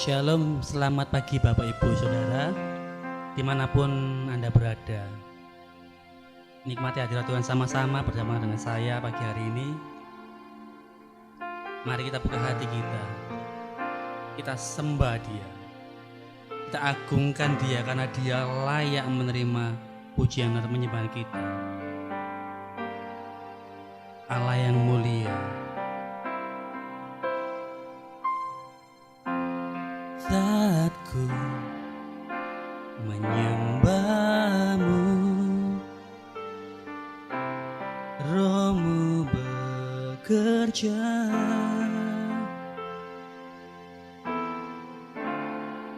Shalom, selamat pagi Bapak Ibu Saudara, dimanapun Anda berada. Nikmati hadirat Tuhan sama-sama bersama dengan saya pagi hari ini. Mari kita buka hati kita sembah Dia, kita agungkan Dia karena Dia layak menerima pujian dan penyembahan kita. Allah yang mulia, saat ku menyembahmu, Rohmu bekerja,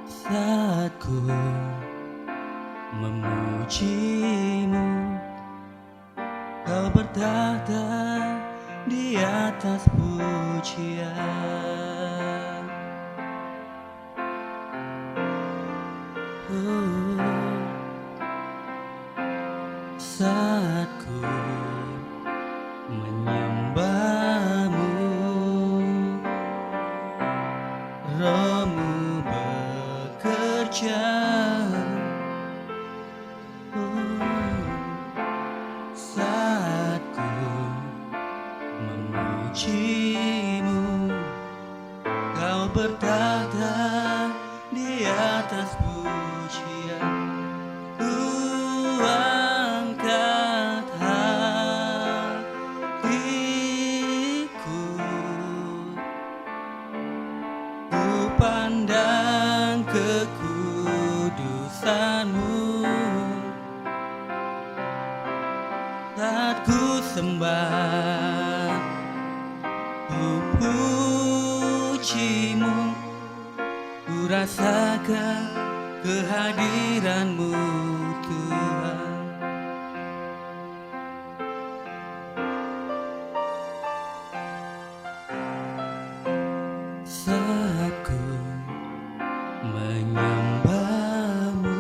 saat ku memujimu, Kau bertahta di atas pujian. Saat ku menyembahmu, Rohmu bekerja, saat ku memujimu, Kau bertahta di atas pujian. Angkat hatiku, ku pandang kekudusan-Mu, saat ku sembah, ku puji-Mu, ku rasakan kehadiran-Mu Tuhan. Saat ku menyembah-Mu,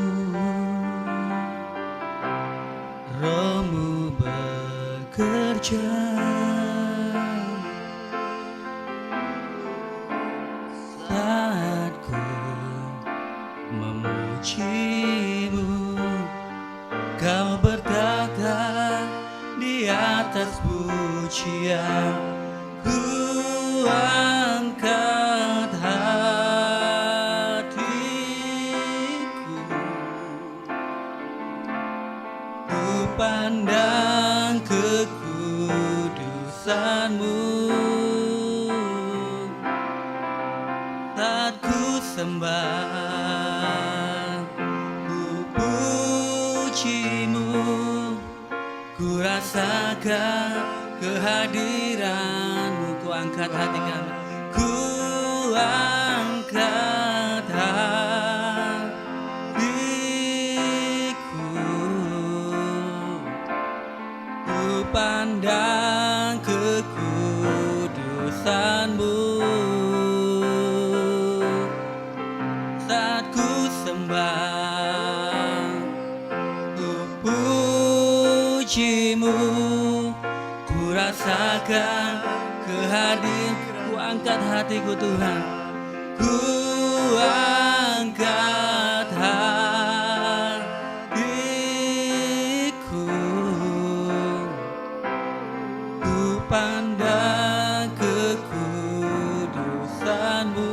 Roh-Mu bekerja, saat ku memuji-Mu, Kau bertahta di atas pujian. Ku angkat hatiku, ku pandang kekudusan-Mu, saat ku sembah, ku puji-Mu, ku rasakan kehadiran-Mu. Ku angkat hati kami, ku angkat hatiku, ku pandang kekudusan-Mu, saat ku sembah, ku puji-Mu, ku rasakan kehadiran. Ku angkat hatiku Tuhan, ku angkat hatiku, ku pandang kekudusan-Mu,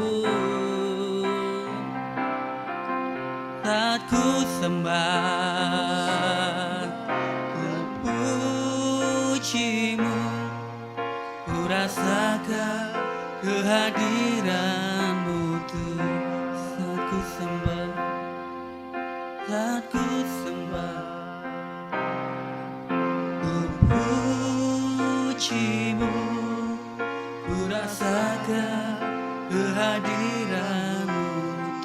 saat ku sembah, ku puji-Mu, ku rasakan kehadiran-Mu Tuhan. Saat ku sembah, saat ku sembah, ku puji-Mu, ku rasakan kehadiran-Mu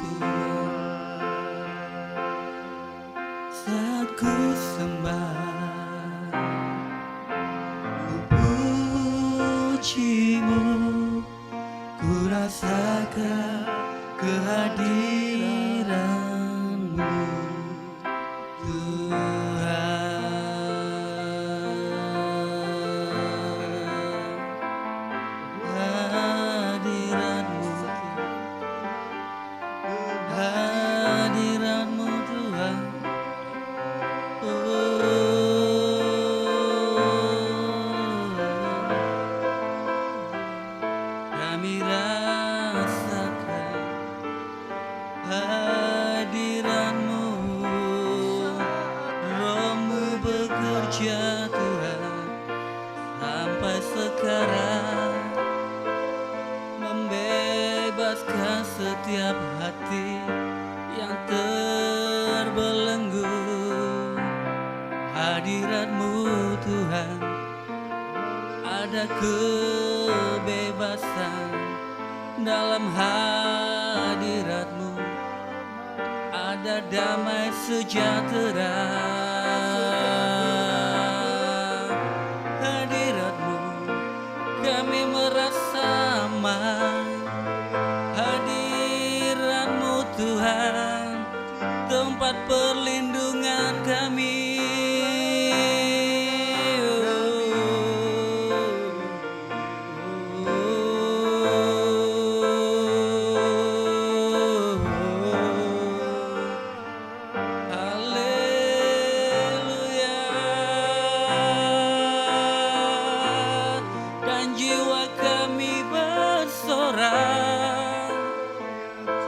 Tuhan. Saat ku sembah, ku puji-Mu, ku rasakan kehadiran-Mu Tuhan. Hadirat-Mu ada kebebasan dalam hadirat-Mu, ada damai sejahtera. Hadirat-Mu kami merasa aman. Hadirat-Mu Tuhan, tempat perlindungan kami.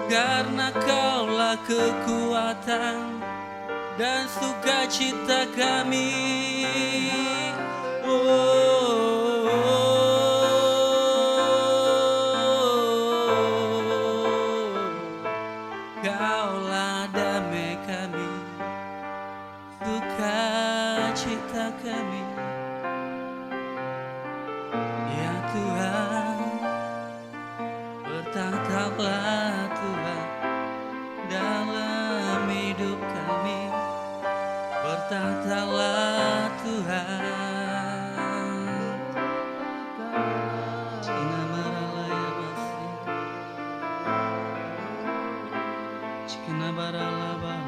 Karena Kaulah kekuatan dan sukacita kami. Kaulah damai kami, sukacita kami. Ya Tuhan, bertahtalah Tuhan dalam hidup kami, bertahtalah Tuhan. Cina maralaya basi, Cina baralaba,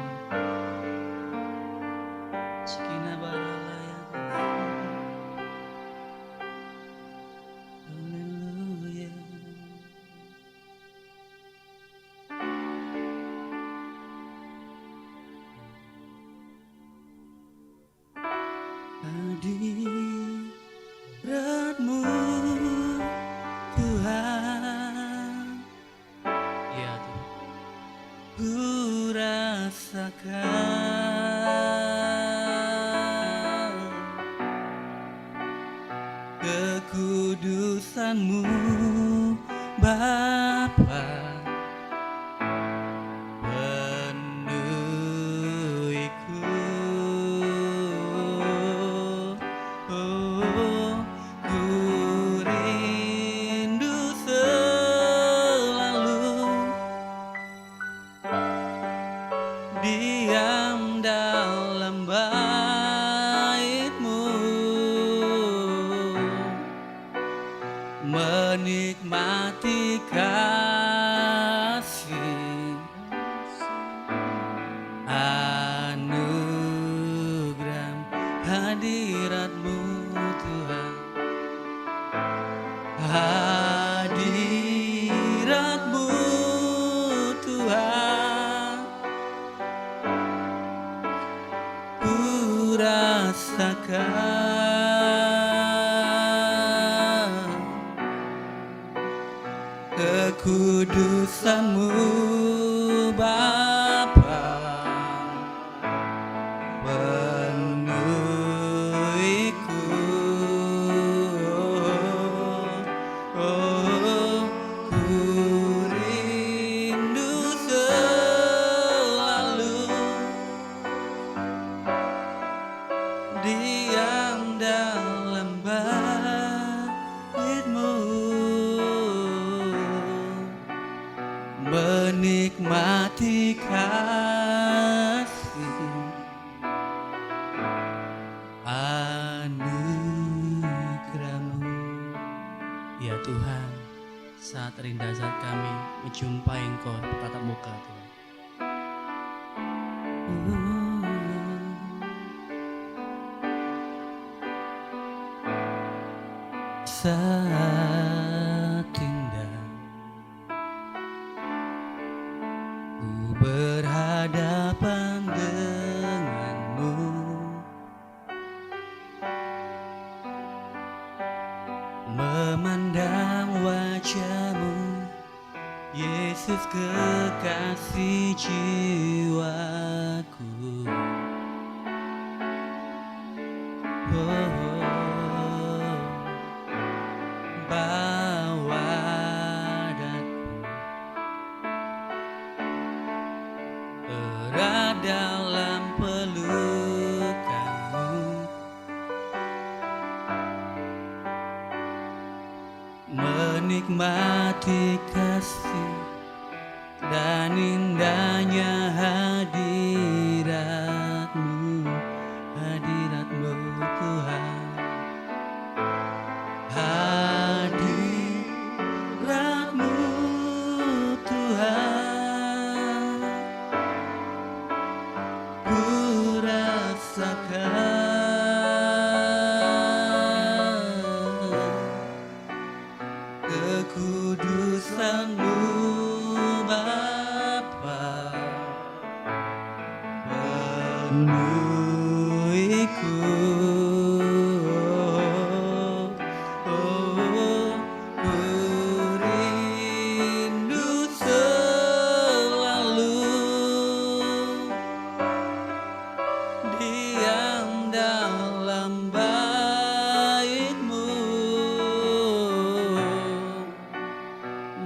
Cina baralaya basi. Haleluya. Hadirat-Mu Tuhan, ya Tuhan, ku rasakan kekudusan-Mu Bapa. Diam dalam bait-Mu, menikmati kasih anugerah hadirat-Mu Tuhan. Hadirat-Mu Tuhan, rasakan kekudusan-Mu Bapa, penuhiku. Ku rindu selalu diam dalam bait-Mu, menikmati kasih anugerah-Mu. Ya Tuhan, saat terindah saat kami menjumpai Engkau bertatap muka Tuhan. Saat indah ku berhadapan dengan-Mu, memandang wajah-Mu, Yesus kekasih jiwaku. Bawa daku erat dalam pelukan-Mu, menikmati kasih dan indahnya hadirat-Mu, hadirat-Mu Tuhan. Hadirat-Mu Tuhan, ku rasakan kekudusan-Mu Bapa, penuhiku.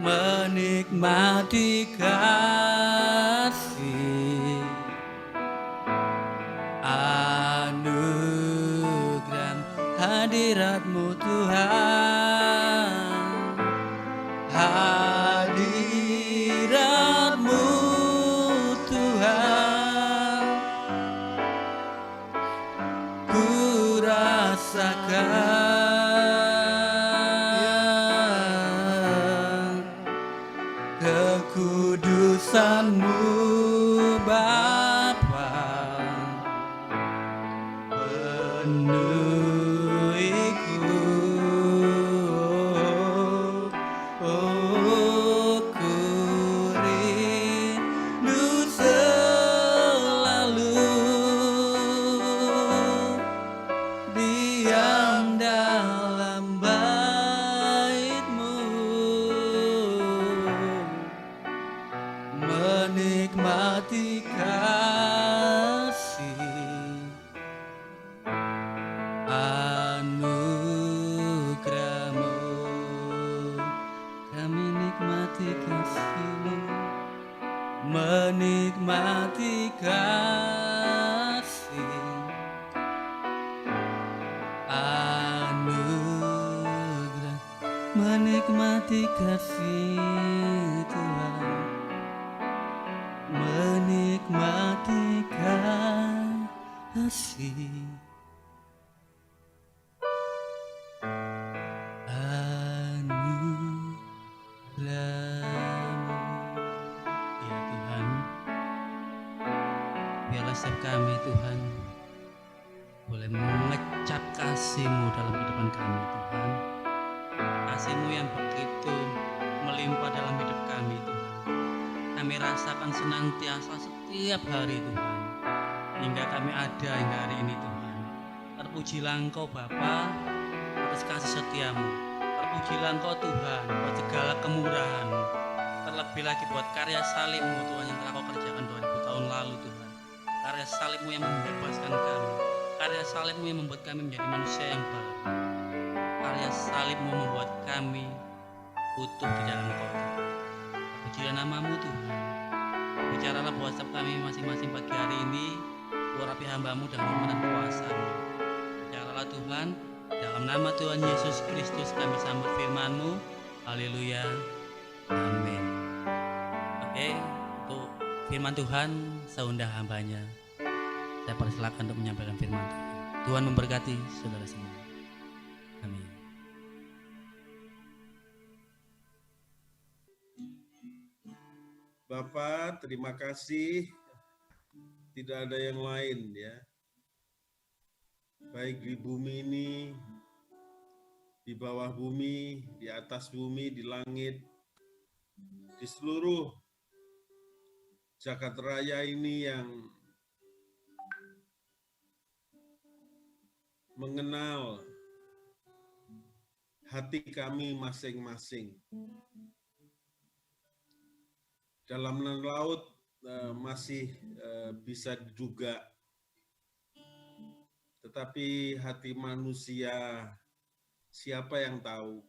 Menikmati kasih anugerah hadirat-Mu Tuhan, hadirat-Mu Tuhan, ku rasakan kekudusan-Mu Bapa, penuhiku. Ku rindu selalu diam dalam bait-Mu, menikmati kasih anugerah-Mu. Kami nikmati kasih-Mu, menikmati kasih anugerah, menikmati kasih Tuhan, menikmati kasih anugerah-Mu. Ya Tuhan, biarlah setiap kami Tuhan boleh mengecap kasih-Mu dalam kehidupan kami Tuhan. Kasih-Mu yang begitu melimpah dalam hidup kami Tuhan. Kami rasakan senantiasa setiap hari Tuhan, hingga kami ada hingga hari ini Tuhan. Terpujilah Engkau Bapa atas kasih setia-Mu. Terpujilah Engkau Tuhan buat segala kemurahan-Mu. Terlebih lagi buat karya salib-Mu Tuhan yang telah Kau kerjakan 2000 tahun lalu Tuhan. Karya salib-Mu yang membebaskan kami. Karya salib-Mu yang membuat kami menjadi manusia yang baru. Karya salib-Mu membuat kami utuh di dalam Engkau Tuhan. Terpujilah nama-Mu Tuhan. Bicaralah buat setiap kami masing-masing pagi hari ini. Urapi hamba-Mu dengan hikmat dan kuasa-Mu. Bicaralah Tuhan, dalam nama Tuhan Yesus Kristus kami sambut firman-Mu. Haleluya. Amin. Oke, untuk firman Tuhan saya undang hambanya. Saya persilakan untuk menyampaikan firman Tuhan. Tuhan memberkati saudara semua. Amin. Bapak, terima kasih. Tidak ada yang lain ya. Baik di bumi ini, di bawah bumi, di atas bumi, di langit, di seluruh jagat raya ini yang mengenal hati kami masing-masing. Dalam laut masih bisa diduga, tetapi hati manusia siapa yang tahu?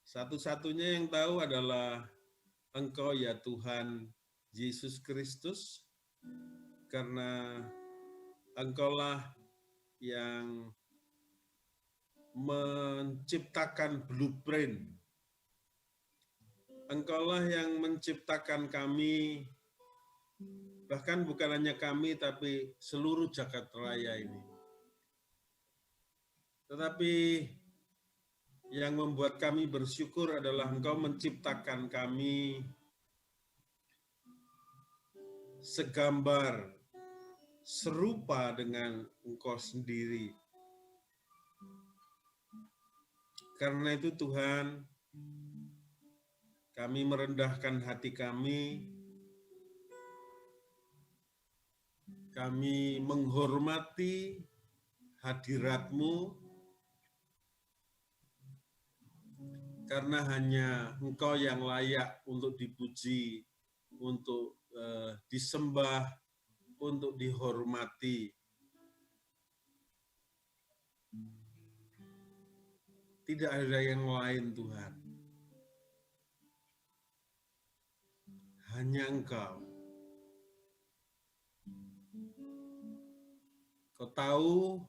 Satu-satunya yang tahu adalah Engkau ya Tuhan Yesus Kristus, karena Engkaulah yang menciptakan blueprint. Engkaulah yang menciptakan kami, bahkan bukan hanya kami, tapi seluruh jagat raya ini. Tetapi yang membuat kami bersyukur adalah Engkau menciptakan kami segambar, serupa dengan Engkau sendiri. Karena itu Tuhan, kami merendahkan hati kami menghormati hadirat-Mu, karena hanya Engkau yang layak untuk dipuji, untuk disembah, untuk dihormati. Tidak ada yang lain, Tuhan. Hanya Engkau. Kau tahu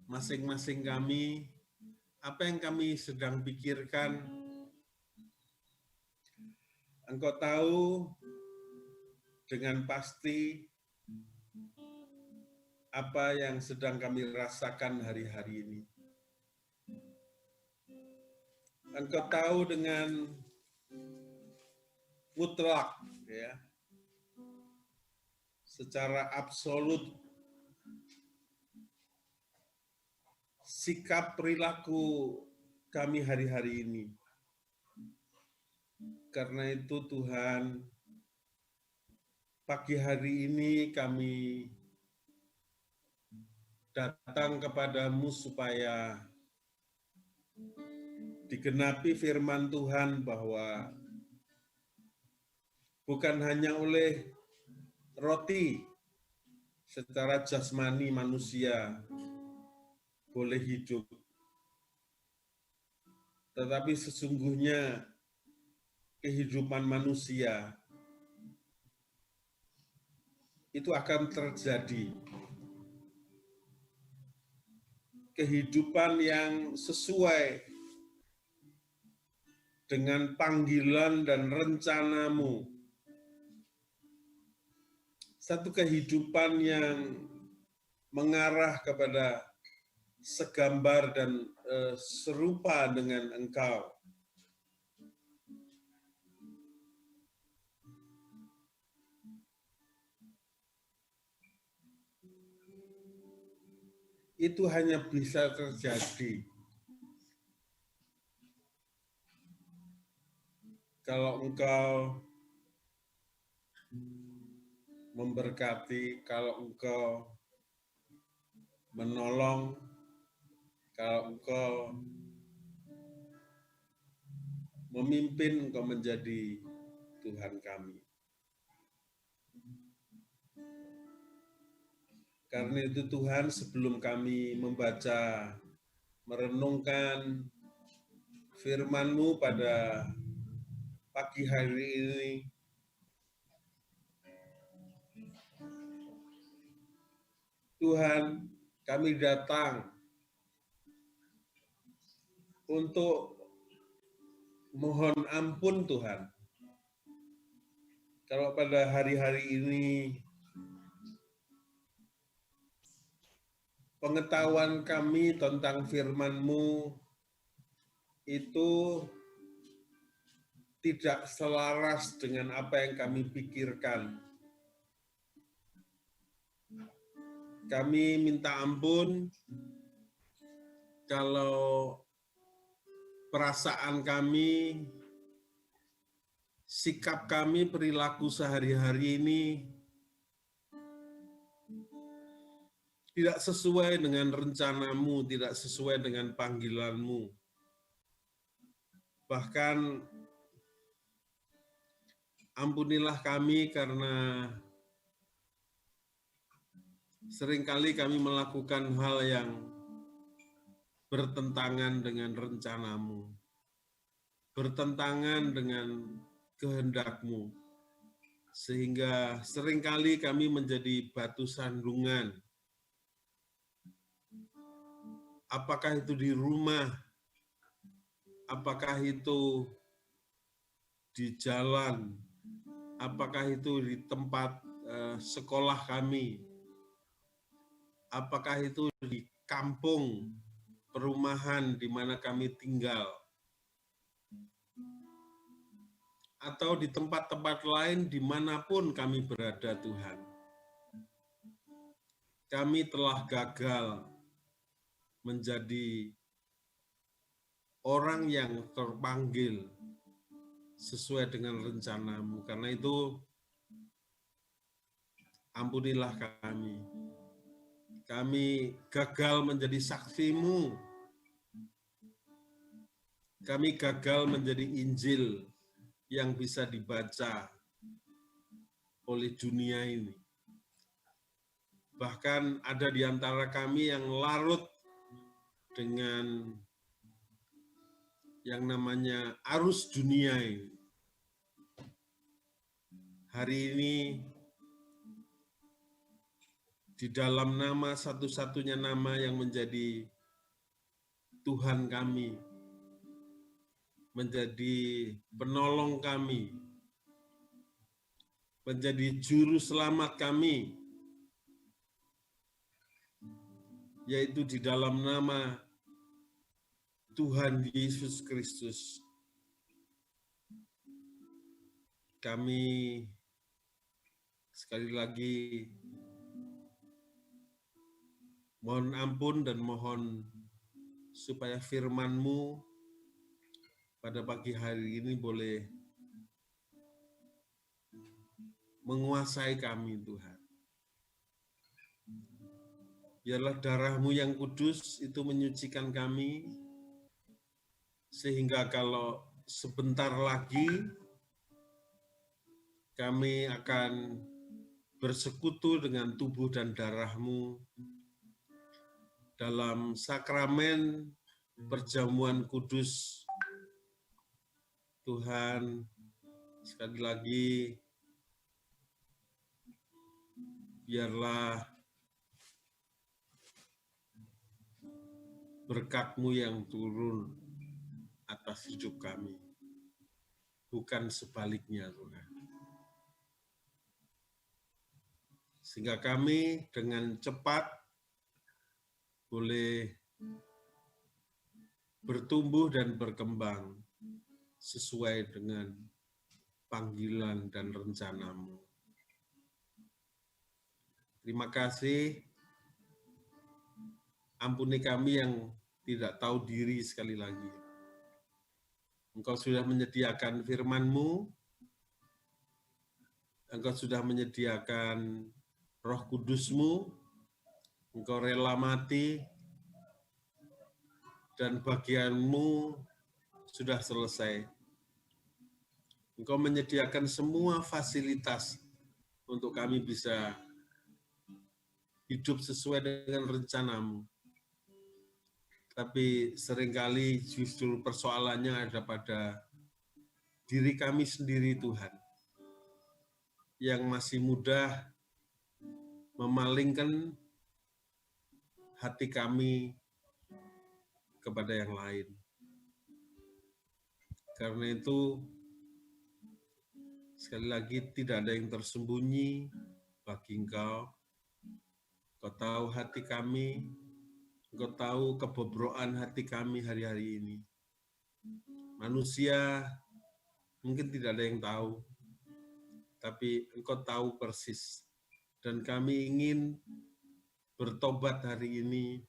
masing-masing kami apa yang kami sedang pikirkan. Engkau tahu dengan pasti apa yang sedang kami rasakan hari-hari ini. Engkau tahu dengan mutlak, ya, secara absolut sikap perilaku kami hari-hari ini. Karena itu Tuhan, pagi hari ini kami datang kepadamu supaya digenapi firman Tuhan bahwa bukan hanya oleh roti secara jasmani manusia boleh hidup, tetapi sesungguhnya kehidupan manusia itu akan terjadi. Kehidupan yang sesuai dengan panggilan dan rencana-Mu. Satu kehidupan yang mengarah kepada segambar dan serupa dengan Engkau. Itu hanya bisa terjadi kalau Engkau memberkati, kalau Engkau menolong, kalau Engkau memimpin, Engkau menjadi Tuhan kami. Karena itu Tuhan, sebelum kami membaca, merenungkan firman-Mu pada pagi hari ini, Tuhan, kami datang untuk mohon ampun Tuhan. Kalau pada hari-hari ini pengetahuan kami tentang firman-Mu itu tidak selaras dengan apa yang kami pikirkan. Kami minta ampun kalau perasaan kami, sikap kami, perilaku sehari-hari ini tidak sesuai dengan rencana-Mu, tidak sesuai dengan panggilan-Mu. Bahkan ampunilah kami karena seringkali kami melakukan hal yang bertentangan dengan rencana-Mu, bertentangan dengan kehendak-Mu, sehingga seringkali kami menjadi batu sandungan apakah itu di rumah, apakah itu di jalan, apakah itu di tempat sekolah kami, apakah itu di kampung, perumahan di mana kami tinggal, atau di tempat-tempat lain dimanapun kami berada, Tuhan. Kami telah gagal menjadi orang yang terpanggil sesuai dengan rencana-Mu. Karena itu, ampunilah kami. Kami gagal menjadi saksi-Mu. Kami gagal menjadi Injil yang bisa dibaca oleh dunia ini. Bahkan ada di antara kami yang larut dengan yang namanya arus dunia ini. Hari ini di dalam nama satu-satunya nama yang menjadi Tuhan kami, menjadi penolong kami, menjadi juru selamat kami, yaitu di dalam nama Tuhan Yesus Kristus. Kami sekali lagi mohon ampun dan mohon supaya firman-Mu pada pagi hari ini boleh menguasai kami, Tuhan. Biarlah darah-Mu yang kudus itu menyucikan kami, sehingga kalau sebentar lagi kami akan bersekutu dengan tubuh dan darah-Mu dalam sakramen perjamuan kudus. Tuhan, sekali lagi, biarlah berkat-Mu yang turun atas hidup kami, bukan sebaliknya, Tuhan. Sehingga kami dengan cepat boleh bertumbuh dan berkembang sesuai dengan panggilan dan rencana-Mu. Terima kasih, ampuni kami yang tidak tahu diri sekali lagi. Engkau sudah menyediakan firman-Mu, Engkau sudah menyediakan Roh Kudus-Mu, Engkau rela mati, dan bagian-Mu sudah selesai. Engkau menyediakan semua fasilitas untuk kami bisa hidup sesuai dengan rencana-Mu. Tapi seringkali justru persoalannya ada pada diri kami sendiri, Tuhan, yang masih mudah memalingkan hati kami kepada yang lain. Karena itu, sekali lagi, tidak ada yang tersembunyi bagi Engkau. Engkau tahu hati kami, Engkau tahu kebobrokan hati kami hari-hari ini. Manusia mungkin tidak ada yang tahu, tapi Engkau tahu persis. Dan kami ingin bertobat hari ini.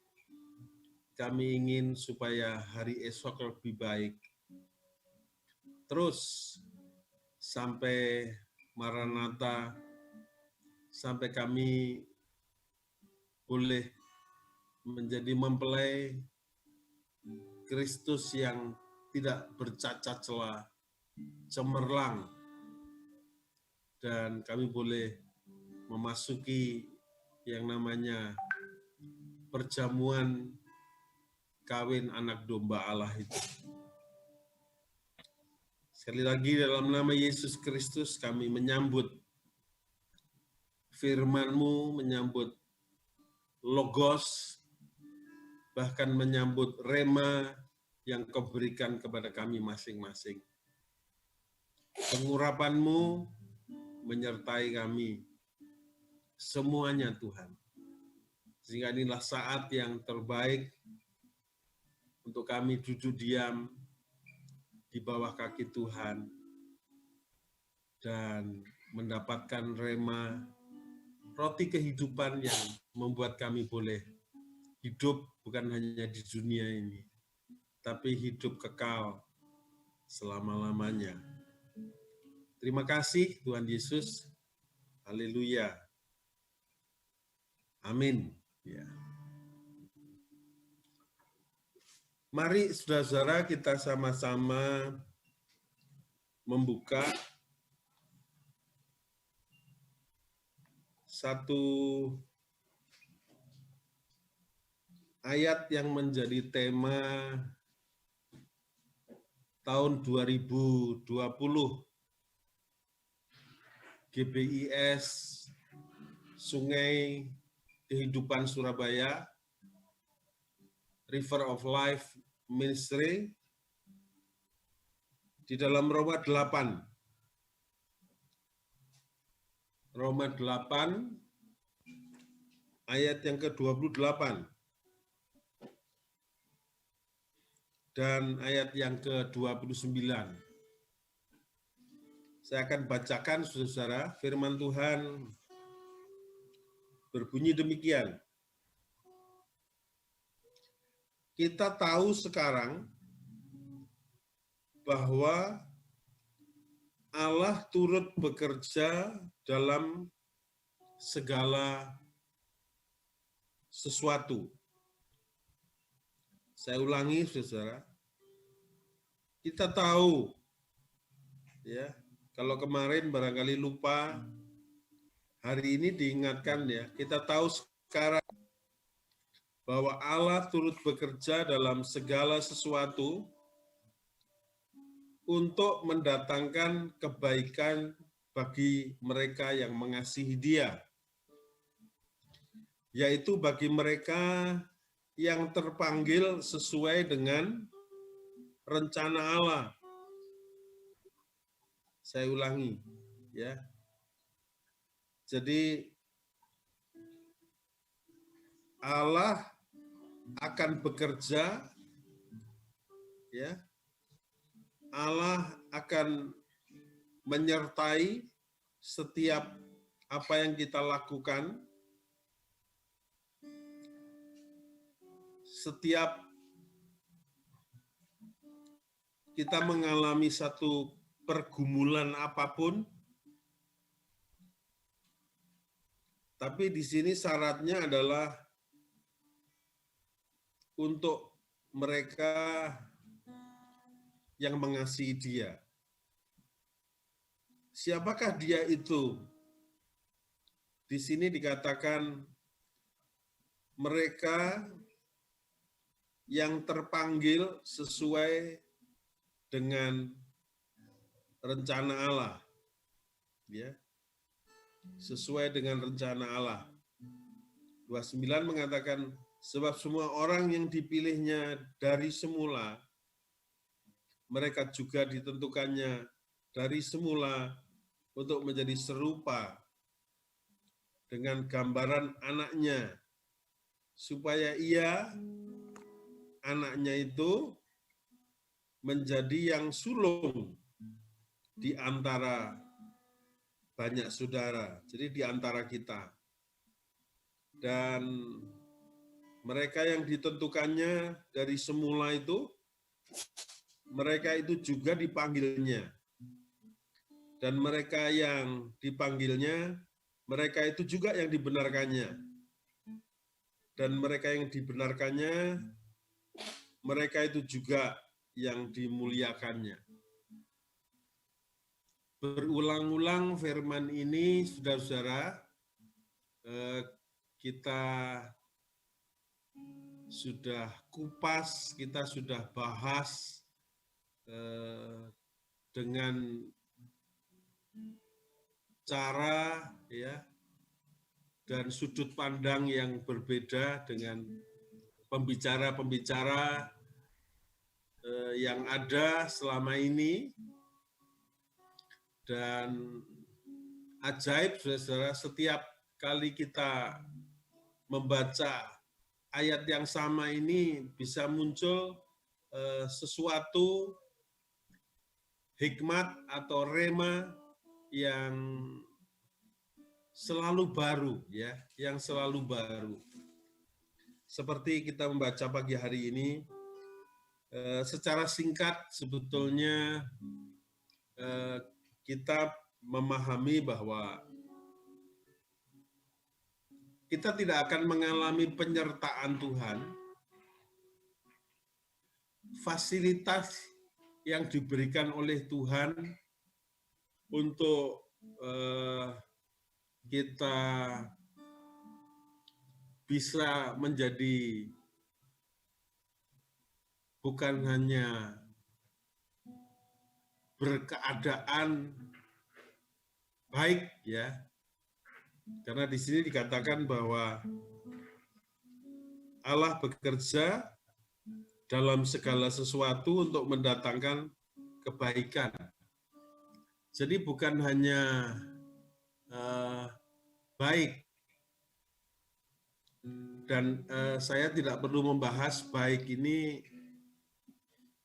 Kami ingin supaya hari esok lebih baik. Terus sampai Maranatha, sampai kami boleh menjadi mempelai Kristus yang tidak bercacat celah, cemerlang, dan kami boleh memasuki yang namanya perjamuan kawin anak domba Allah itu. Sekali lagi dalam nama Yesus Kristus kami menyambut firman-Mu, menyambut Logos bahkan menyambut rema yang Kau berikan kepada kami masing-masing. Pengurapan-Mu menyertai kami semuanya Tuhan. Sehingga inilah saat yang terbaik untuk kami duduk diam di bawah kaki Tuhan dan mendapatkan rema, roti kehidupan yang membuat kami boleh hidup bukan hanya di dunia ini, tapi hidup kekal selama-lamanya. Terima kasih Tuhan Yesus. Haleluya. Amin. Ya. Mari saudara-saudara kita sama-sama membuka satu ayat yang menjadi tema tahun 2020 GBIS Sungai Kehidupan Surabaya, River of Life Ministry, di dalam Roma 8. Roma 8 ayat yang ke-28 dan ayat yang ke-29. Saya akan bacakan, saudara, firman Tuhan berbunyi demikian. Kita tahu sekarang bahwa Allah turut bekerja dalam segala sesuatu. Saya ulangi, saudara. Kita tahu, ya, kalau kemarin barangkali lupa, hari ini diingatkan ya, kita tahu sekarang bahwa Allah turut bekerja dalam segala sesuatu untuk mendatangkan kebaikan bagi mereka yang mengasihi Dia, yaitu bagi mereka yang terpanggil sesuai dengan rencana Allah. Saya ulangi, ya. Jadi Allah akan bekerja, ya. Allah akan menyertai setiap apa yang kita lakukan, setiap kita mengalami satu pergumulan apapun, tapi di sini syaratnya adalah untuk mereka yang mengasihi Dia. Siapakah Dia itu? Di sini dikatakan mereka yang terpanggil sesuai dengan rencana Allah. Ya. Sesuai dengan rencana Allah. 29 mengatakan, sebab semua orang yang dipilihnya dari semula, mereka juga ditentukannya dari semula untuk menjadi serupa dengan gambaran anaknya, supaya ia, anaknya itu, menjadi yang sulung di antara banyak saudara, jadi di antara kita. Dan mereka yang ditentukannya dari semula itu, mereka itu juga dipanggilnya. Dan mereka yang dipanggilnya, mereka itu juga yang dibenarkannya. Dan mereka yang dibenarkannya, mereka itu juga yang dimuliakannya. Berulang-ulang firman ini, saudara-saudara, kita sudah kupas, kita sudah bahas dengan cara, ya, dan sudut pandang yang berbeda dengan pembicara-pembicara yang ada selama ini, dan ajaib saudara-saudara, setiap kali kita membaca ayat yang sama ini bisa muncul sesuatu hikmat atau rema yang selalu baru, ya, yang selalu baru. Seperti kita membaca pagi hari ini, secara singkat sebetulnya kita memahami bahwa kita tidak akan mengalami penyertaan Tuhan, fasilitas yang diberikan oleh Tuhan untuk kita bisa menjadi bukan hanya berkeadaan baik, ya, karena di sini dikatakan bahwa Allah bekerja dalam segala sesuatu untuk mendatangkan kebaikan. Jadi bukan hanya baik, dan saya tidak perlu membahas baik ini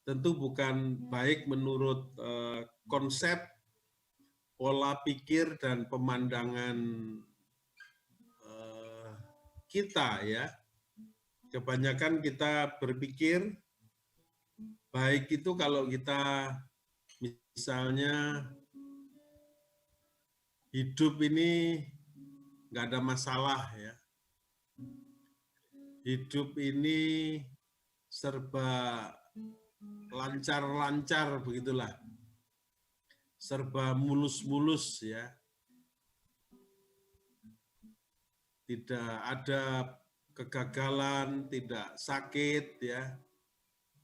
tentu bukan baik menurut konsep, pola pikir, dan pemandangan kita, ya. Kebanyakan kita berpikir baik itu kalau kita misalnya hidup ini nggak ada masalah, ya. Hidup ini serba lancar-lancar, begitulah. Serba mulus-mulus, ya. Tidak ada kegagalan, tidak sakit, ya.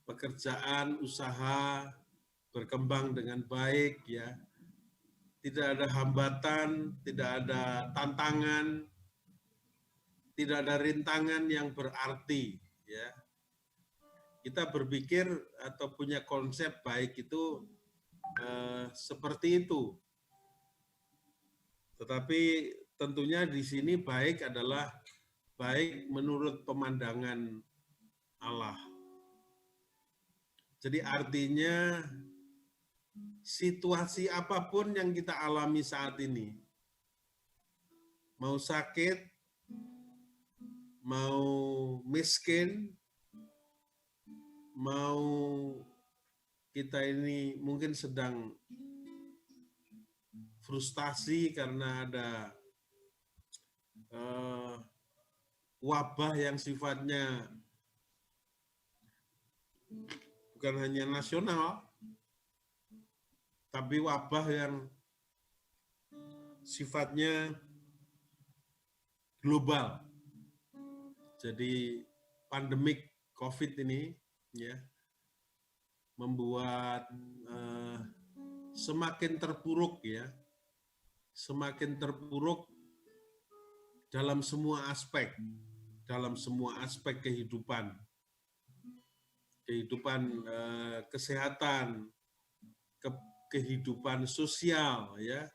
Pekerjaan, usaha berkembang dengan baik, ya. Tidak ada hambatan, tidak ada tantangan, tidak ada rintangan yang berarti, ya. Kita berpikir atau punya konsep baik itu seperti itu. Tetapi tentunya di sini baik adalah baik menurut pemandangan Allah. Jadi artinya situasi apapun yang kita alami saat ini, mau sakit, mau miskin, mau kita ini mungkin sedang frustasi karena ada wabah yang sifatnya bukan hanya nasional, tapi wabah yang sifatnya global. Jadi pandemik COVID ini, ya, membuat semakin terpuruk, ya, semakin terpuruk dalam semua aspek kehidupan, kesehatan, kehidupan sosial, ya,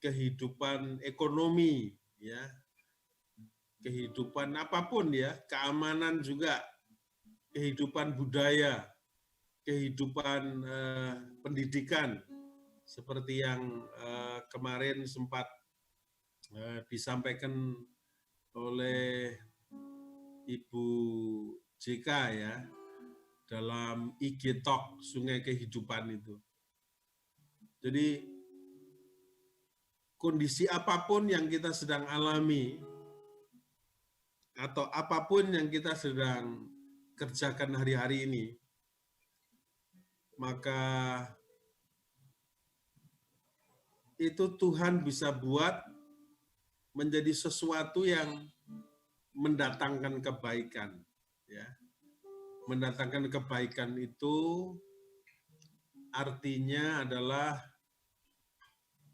kehidupan ekonomi, ya, kehidupan apapun, ya, keamanan juga, kehidupan budaya, kehidupan pendidikan, seperti yang kemarin sempat disampaikan oleh Ibu JK, ya, dalam IG Talk Sungai Kehidupan itu. Jadi kondisi apapun yang kita sedang alami atau apapun yang kita sedang kerjakan hari-hari ini, maka itu Tuhan bisa buat menjadi sesuatu yang mendatangkan kebaikan, ya. Mendatangkan kebaikan itu artinya adalah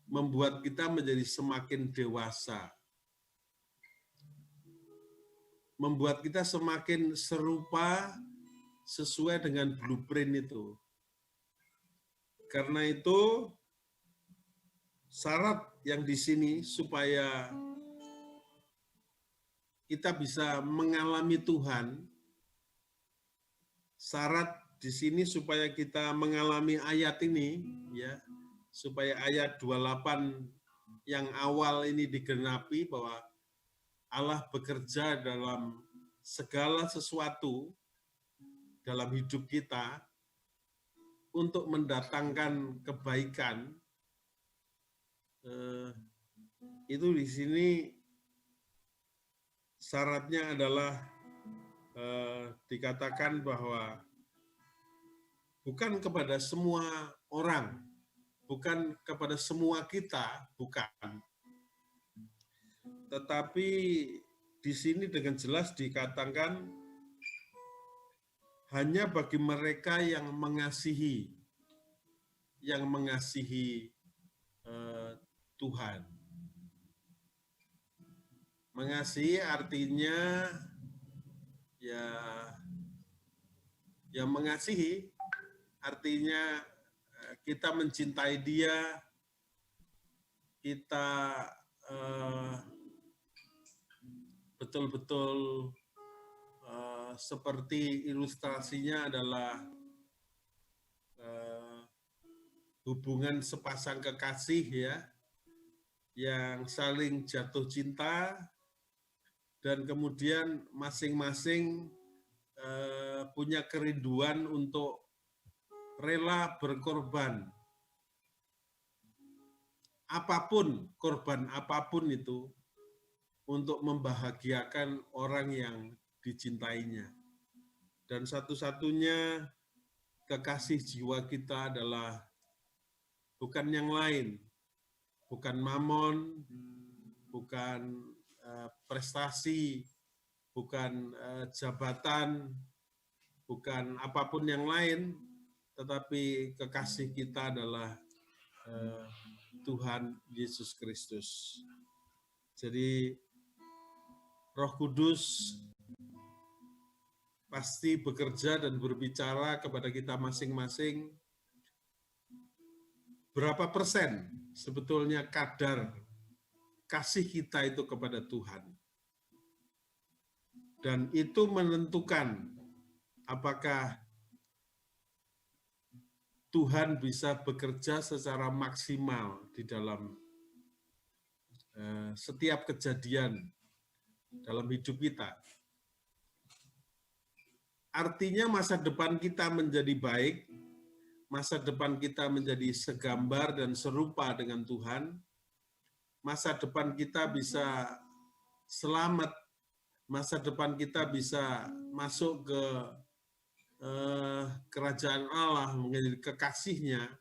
membuat kita menjadi semakin dewasa. membuat kita semakin serupa sesuai dengan blueprint itu. Karena itu syarat yang di sini supaya kita bisa mengalami Tuhan, syarat di sini supaya kita mengalami ayat ini, ya, supaya ayat 28 yang awal ini digenapi bahwa Allah bekerja dalam segala sesuatu dalam hidup kita untuk mendatangkan kebaikan. Itu di sini syaratnya adalah dikatakan bahwa bukan kepada semua orang, bukan kepada semua kita, bukan. Tetapi di sini dengan jelas dikatakan hanya bagi mereka yang mengasihi Tuhan. Mengasihi artinya ya, yang mengasihi artinya kita mencintai Dia, kita betul-betul seperti ilustrasinya adalah hubungan sepasang kekasih, ya, yang saling jatuh cinta dan kemudian masing-masing punya kerinduan untuk rela berkorban. Apapun, korban apapun itu untuk membahagiakan orang yang dicintainya. Dan satu-satunya kekasih jiwa kita adalah bukan yang lain, bukan mamon, bukan prestasi, bukan jabatan, bukan apapun yang lain, tetapi kekasih kita adalah Tuhan Yesus Kristus. Jadi Roh Kudus pasti bekerja dan berbicara kepada kita masing-masing berapa persen sebetulnya kadar kasih kita itu kepada Tuhan. Dan itu menentukan apakah Tuhan bisa bekerja secara maksimal di dalam setiap kejadian dalam hidup kita. Artinya masa depan kita menjadi baik, masa depan kita menjadi segambar dan serupa dengan Tuhan, masa depan kita bisa selamat, masa depan kita bisa masuk ke kerajaan Allah, menjadi kekasihnya,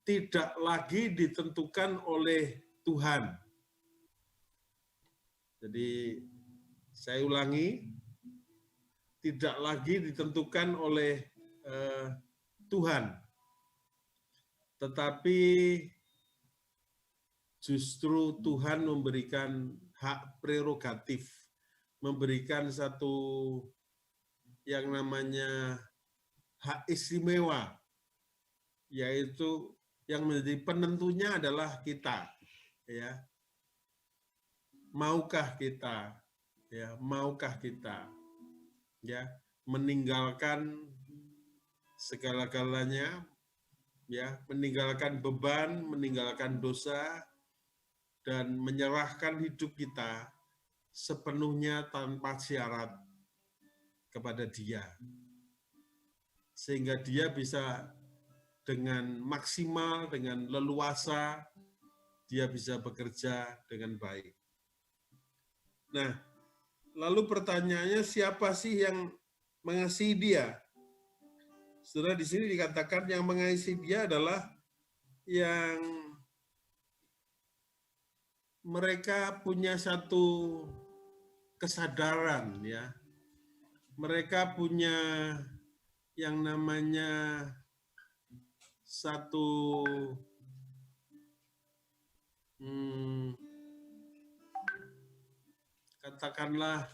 tidak lagi ditentukan oleh Tuhan. Jadi saya ulangi, tidak lagi ditentukan oleh Tuhan, tetapi justru Tuhan memberikan hak prerogatif, memberikan satu yang namanya hak istimewa, yaitu yang menjadi penentunya adalah kita, ya. Maukah kita, ya, maukah kita, ya, meninggalkan segala-galanya, ya, meninggalkan beban, meninggalkan dosa, dan menyerahkan hidup kita sepenuhnya tanpa syarat kepada Dia, sehingga Dia bisa dengan maksimal, dengan leluasa, Dia bisa bekerja dengan baik. Nah, lalu pertanyaannya, siapa sih yang mengasihi Dia? Saudara, di sini dikatakan yang mengasihi Dia adalah yang mereka punya satu kesadaran, ya. Mereka punya yang namanya satu katakanlah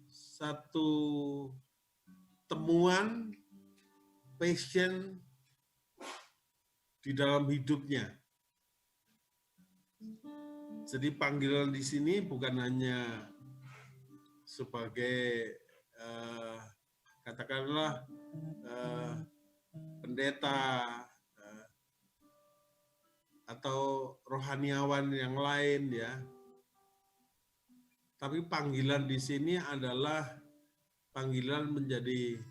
satu temuan passion di dalam hidupnya. Jadi panggilan di sini bukan hanya sebagai katakanlah pendeta atau rohaniawan yang lain ya. Tapi panggilan di sini adalah panggilan menjadi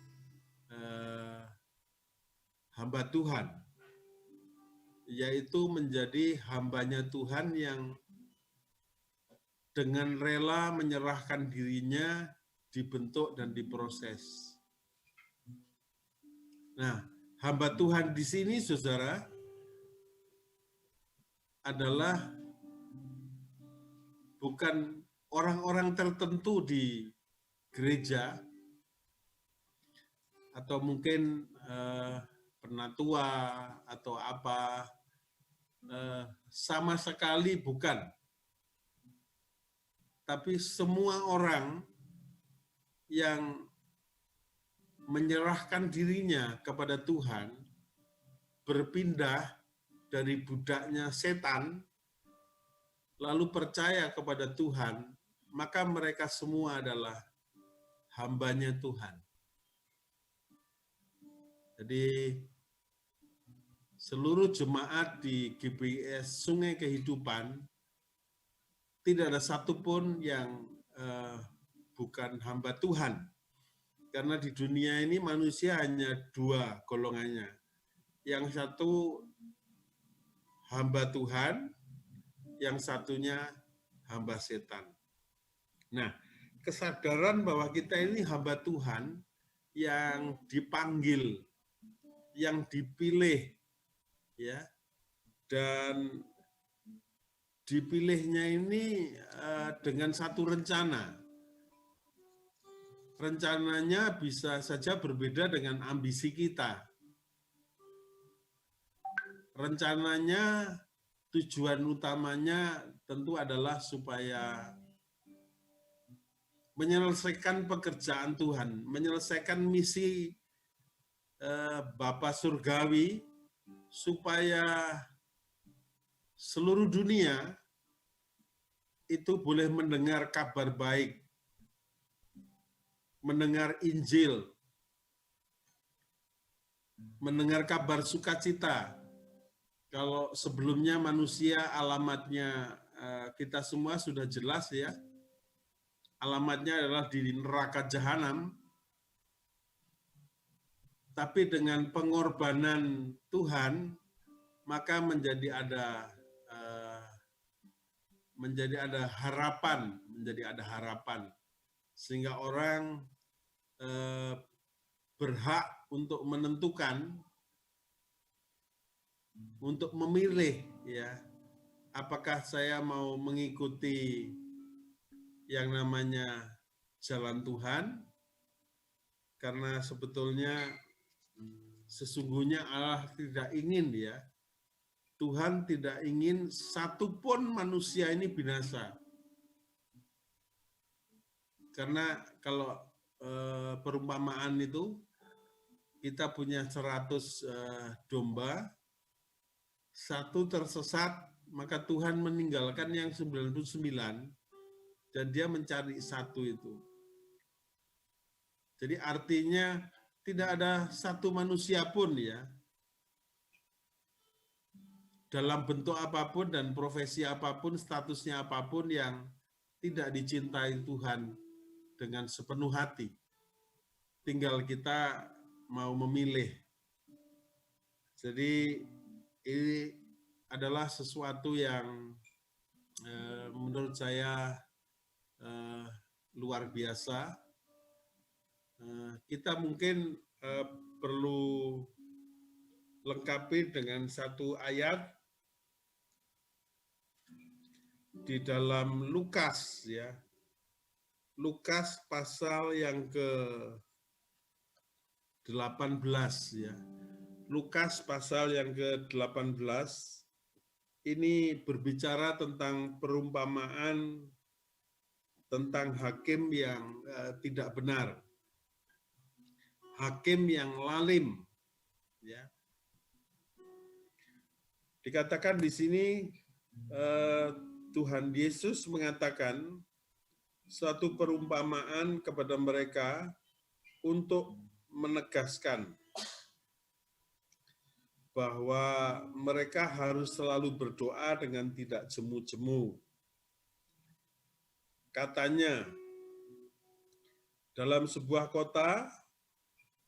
hamba Tuhan, yaitu menjadi hambanya Tuhan yang dengan rela menyerahkan dirinya dibentuk dan diproses. Nah, hamba Tuhan di sini, saudara, adalah bukan orang-orang tertentu di gereja atau mungkin penatua atau apa, sama sekali bukan. Tapi semua orang yang menyerahkan dirinya kepada Tuhan, berpindah dari budaknya setan, lalu percaya kepada Tuhan, maka mereka semua adalah hambanya Tuhan. Jadi seluruh jemaat di GBIS Sungai Kehidupan tidak ada satupun yang bukan hamba Tuhan. Karena di dunia ini manusia hanya dua golongannya. Yang satu hamba Tuhan, yang satunya hamba setan. Nah, kesadaran bahwa kita ini hamba Tuhan yang dipanggil, yang dipilih, ya, dan dipilihnya ini dengan satu rencana. Rencananya bisa saja berbeda dengan ambisi kita. Rencananya, tujuan utamanya tentu adalah supaya menyelesaikan pekerjaan Tuhan, menyelesaikan misi Bapa Surgawi, supaya seluruh dunia itu boleh mendengar kabar baik, mendengar Injil, mendengar kabar sukacita. Kalau sebelumnya manusia alamatnya kita semua sudah jelas ya, alamatnya adalah di neraka jahanam. Tapi dengan pengorbanan Tuhan, maka menjadi ada harapan, sehingga orang berhak untuk menentukan, untuk memilih ya, apakah saya mau mengikuti yang namanya jalan Tuhan, karena sebetulnya sesungguhnya Allah tidak ingin ya, Tuhan tidak ingin satupun manusia ini binasa. Karena kalau perumpamaan itu, kita punya 100 domba, satu tersesat, maka Tuhan meninggalkan yang 99, dan dia mencari satu itu. Jadi artinya tidak ada satu manusia pun ya, dalam bentuk apapun dan profesi apapun, statusnya apapun, yang tidak dicintai Tuhan dengan sepenuh hati. Tinggal kita mau memilih. Jadi ini adalah sesuatu yang menurut saya luar biasa. Kita mungkin perlu lengkapi dengan satu ayat di dalam Lukas ya. Lukas pasal yang ke-18 ya. Lukas pasal yang ke-18 ini berbicara tentang perumpamaan tentang hakim yang tidak benar, hakim yang lalim, ya. Dikatakan di sini Tuhan Yesus mengatakan suatu perumpamaan kepada mereka untuk menegaskan bahwa mereka harus selalu berdoa dengan tidak jemu-jemu. Katanya, dalam sebuah kota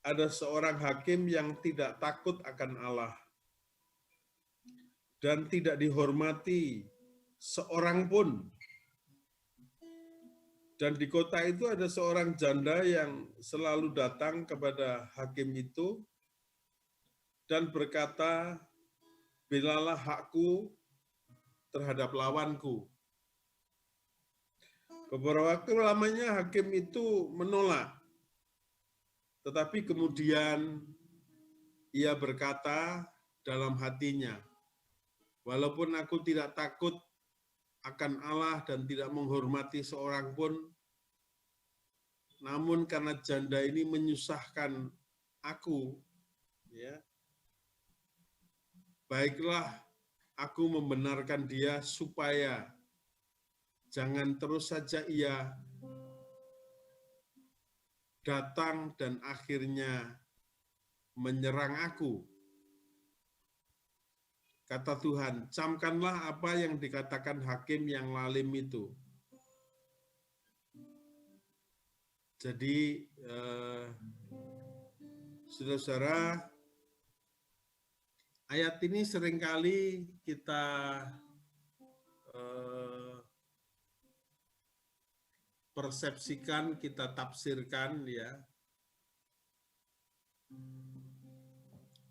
ada seorang hakim yang tidak takut akan Allah dan tidak dihormati seorang pun. Dan di kota itu ada seorang janda yang selalu datang kepada hakim itu dan berkata, belalah hakku terhadap lawanku. Beberapa waktu lamanya hakim itu menolak. Tetapi kemudian ia berkata dalam hatinya, walaupun aku tidak takut akan Allah dan tidak menghormati seorang pun, namun karena janda ini menyusahkan aku, ya, baiklah aku membenarkan dia supaya jangan terus saja ia datang dan akhirnya menyerang aku. Kata Tuhan, camkanlah apa yang dikatakan hakim yang lalim itu. Jadi, saudara-saudara, ayat ini seringkali kita persepsikan, kita tafsirkan, ya.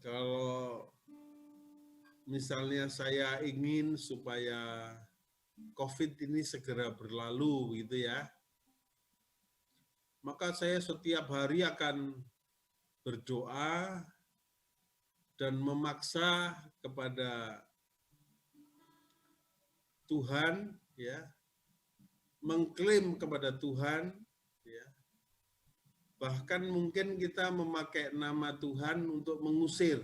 Kalau misalnya saya ingin supaya COVID ini segera berlalu, gitu ya, maka saya setiap hari akan berdoa dan memaksa kepada Tuhan, ya, mengklaim kepada Tuhan, ya. Bahkan mungkin kita memakai nama Tuhan untuk mengusir.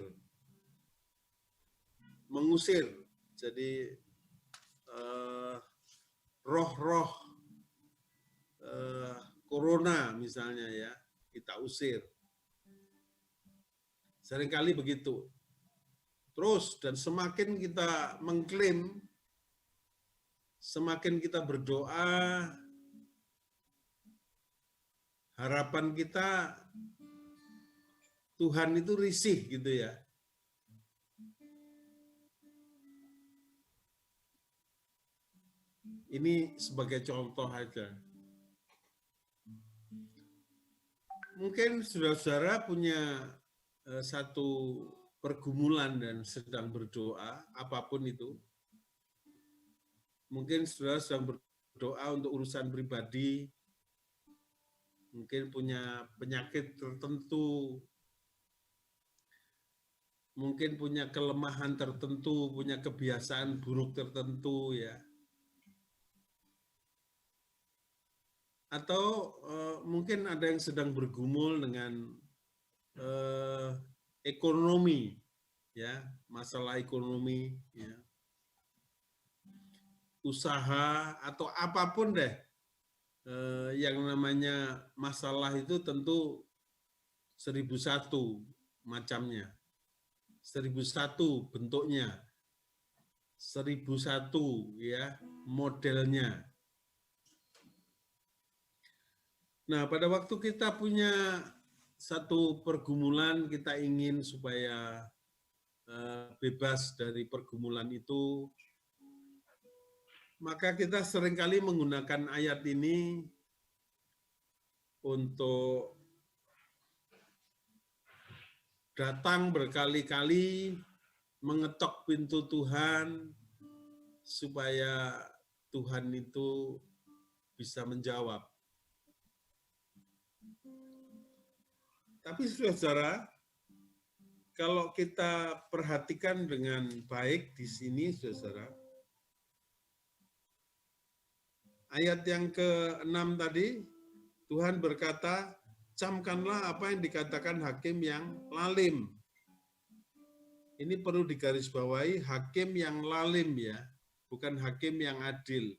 Jadi roh-roh corona misalnya, ya, kita usir. Seringkali begitu. Terus, dan semakin kita mengklaim, semakin kita berdoa, harapan kita Tuhan itu risih, gitu ya. Ini sebagai contoh aja. Mungkin saudara-saudara punya satu pergumulan dan sedang berdoa, apapun itu. Mungkin saudara sedang berdoa untuk urusan pribadi, mungkin punya penyakit tertentu, mungkin punya kelemahan tertentu, punya kebiasaan buruk tertentu, ya. Atau mungkin ada yang sedang bergumul dengan ekonomi, ya, masalah ekonomi, ya, usaha atau apapun deh, yang namanya masalah itu tentu 1001 macamnya, 1001 bentuknya, 1001 ya modelnya. Nah, pada waktu kita punya satu pergumulan, kita ingin supaya bebas dari pergumulan itu, maka kita seringkali menggunakan ayat ini untuk datang berkali-kali mengetok pintu Tuhan supaya Tuhan itu bisa menjawab. Tapi saudara, kalau kita perhatikan dengan baik di sini, saudara, ayat yang ke-6 tadi, Tuhan berkata, camkanlah apa yang dikatakan hakim yang lalim. Ini perlu digarisbawahi, hakim yang lalim ya, bukan hakim yang adil.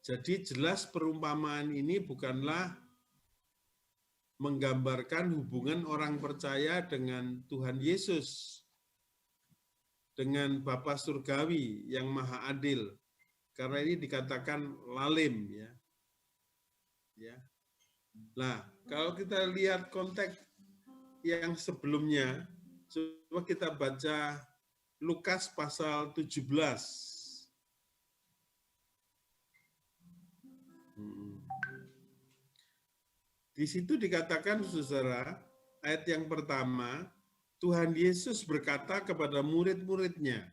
Jadi jelas perumpamaan ini bukanlah menggambarkan hubungan orang percaya dengan Tuhan Yesus, dengan Bapa Surgawi yang Maha Adil. Karena ini dikatakan lalim ya. Ya. Nah, kalau kita lihat konteks yang sebelumnya, coba kita baca Lukas pasal 17. Di situ dikatakan, saudara, ayat yang pertama, Tuhan Yesus berkata kepada murid-muridnya,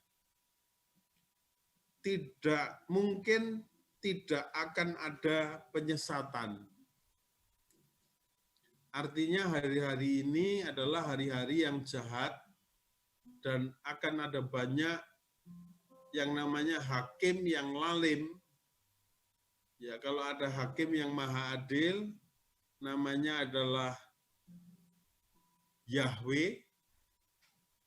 tidak mungkin tidak akan ada penyesatan. Artinya hari-hari ini adalah hari-hari yang jahat dan akan ada banyak yang namanya hakim yang lalim. Ya, kalau ada hakim yang maha adil, namanya adalah Yahweh,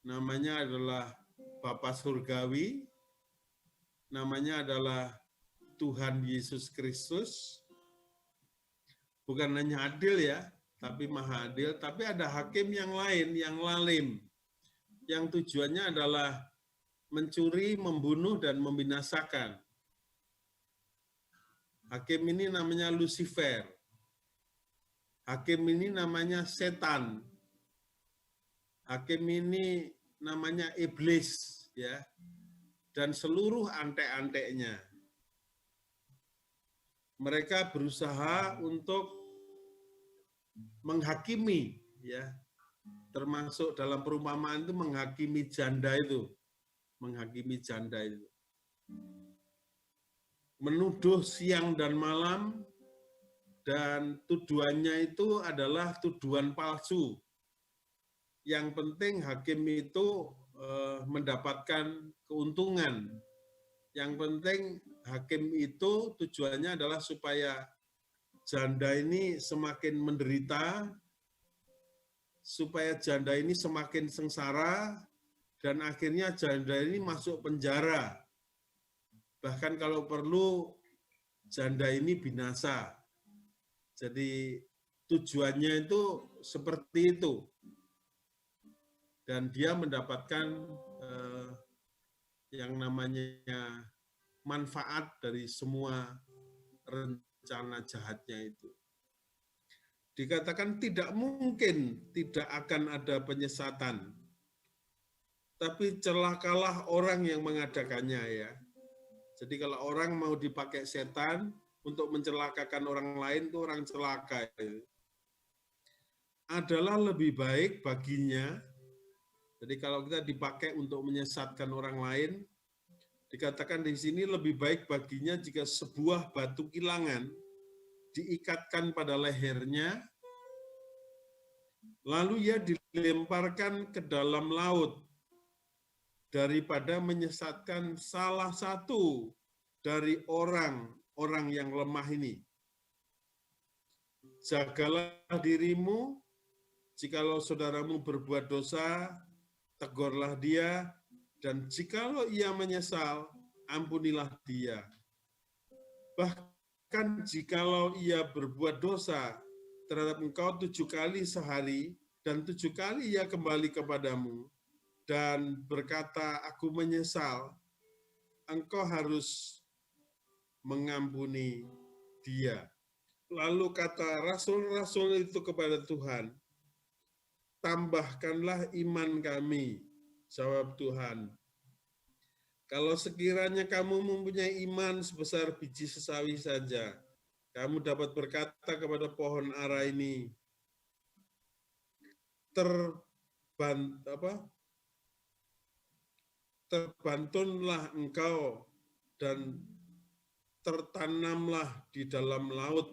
namanya adalah Bapa Surgawi, namanya adalah Tuhan Yesus Kristus. Bukan hanya adil ya, tapi maha adil, tapi ada hakim yang lain, yang lalim, yang tujuannya adalah mencuri, membunuh, dan membinasakan. Hakim ini namanya Lucifer. Hakim ini namanya setan. Hakim ini namanya iblis, ya, dan seluruh antek-anteknya. Mereka berusaha untuk menghakimi, ya, termasuk dalam perumpamaan itu menghakimi janda itu, menuduh siang dan malam, dan tuduhannya itu adalah tuduhan palsu. Yang penting hakim itu mendapatkan keuntungan. Yang penting hakim itu tujuannya adalah supaya janda ini semakin menderita, supaya janda ini semakin sengsara, dan akhirnya janda ini masuk penjara. Bahkan kalau perlu janda ini binasa. Jadi tujuannya itu seperti itu. Dan dia mendapatkan yang namanya manfaat dari semua rencana jahatnya itu. Dikatakan tidak mungkin tidak akan ada penyesatan. Tapi celakalah orang yang mengadakannya ya. Jadi kalau orang mau dipakai setan untuk mencelakakan orang lain, itu orang celaka. Adalah lebih baik baginya. Jadi kalau kita dipakai untuk menyesatkan orang lain, dikatakan di sini lebih baik baginya jika sebuah batu kilangan diikatkan pada lehernya, lalu ia dilemparkan ke dalam laut, daripada menyesatkan salah satu dari orang yang lemah ini. Jagalah dirimu, jikalau saudaramu berbuat dosa, tegurlah dia, dan jikalau ia menyesal, ampunilah dia. Bahkan jikalau ia berbuat dosa terhadap engkau 7 kali sehari, dan 7 kali ia kembali kepadamu, dan berkata, aku menyesal, engkau harus mengampuni dia. Lalu kata rasul-rasul itu kepada Tuhan, tambahkanlah iman kami, jawab Tuhan. Kalau sekiranya kamu mempunyai iman sebesar biji sesawi saja, kamu dapat berkata kepada pohon ara ini, terbantunlah engkau dan tertanamlah di dalam laut,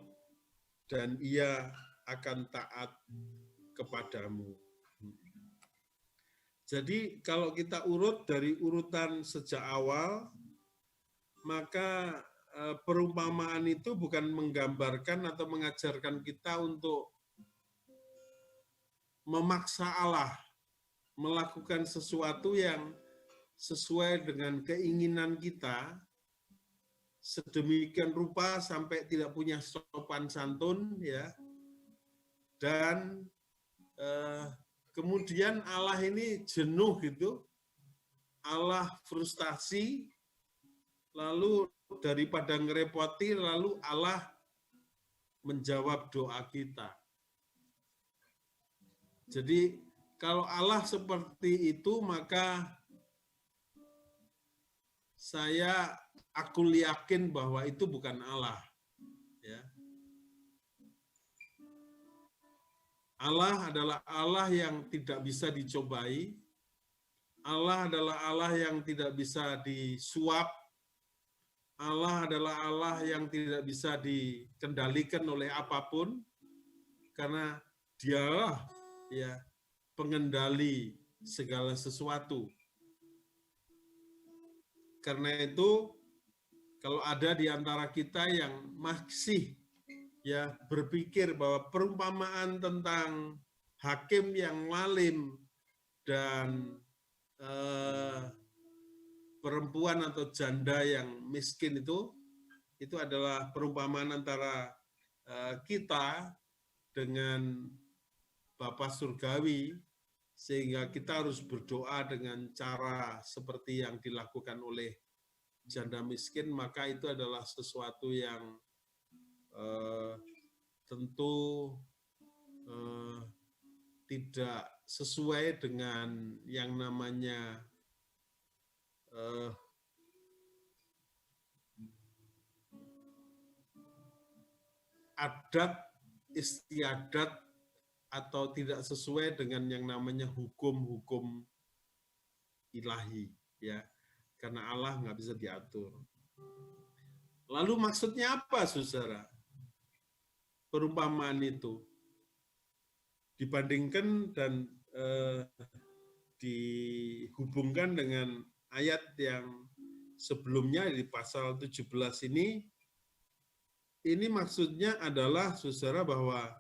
dan ia akan taat kepadamu. Jadi kalau kita urut dari urutan sejak awal, maka perumpamaan itu bukan menggambarkan atau mengajarkan kita untuk memaksa Allah melakukan sesuatu yang sesuai dengan keinginan kita, sedemikian rupa sampai tidak punya sopan santun, ya. Dan kemudian Allah ini jenuh gitu, Allah frustasi, lalu daripada ngerepoti, lalu Allah menjawab doa kita. Jadi kalau Allah seperti itu, maka aku yakin bahwa itu bukan Allah. Ya. Allah adalah Allah yang tidak bisa dicobai. Allah adalah Allah yang tidak bisa disuap. Allah adalah Allah yang tidak bisa dikendalikan oleh apapun, karena Dialah ya pengendali segala sesuatu. Karena itu, kalau ada di antara kita yang masih ya berpikir bahwa perumpamaan tentang hakim yang lalim dan perempuan atau janda yang miskin itu adalah perumpamaan antara kita dengan Bapa Surgawi, sehingga kita harus berdoa dengan cara seperti yang dilakukan oleh janda miskin, maka itu adalah sesuatu yang tentu tidak sesuai dengan yang namanya adat istiadat, atau tidak sesuai dengan yang namanya hukum-hukum ilahi, ya, karena Allah nggak bisa diatur. Lalu maksudnya apa, saudara? Perumpamaan itu dibandingkan dan dihubungkan dengan ayat yang sebelumnya di pasal 17 ini maksudnya adalah, saudara, bahwa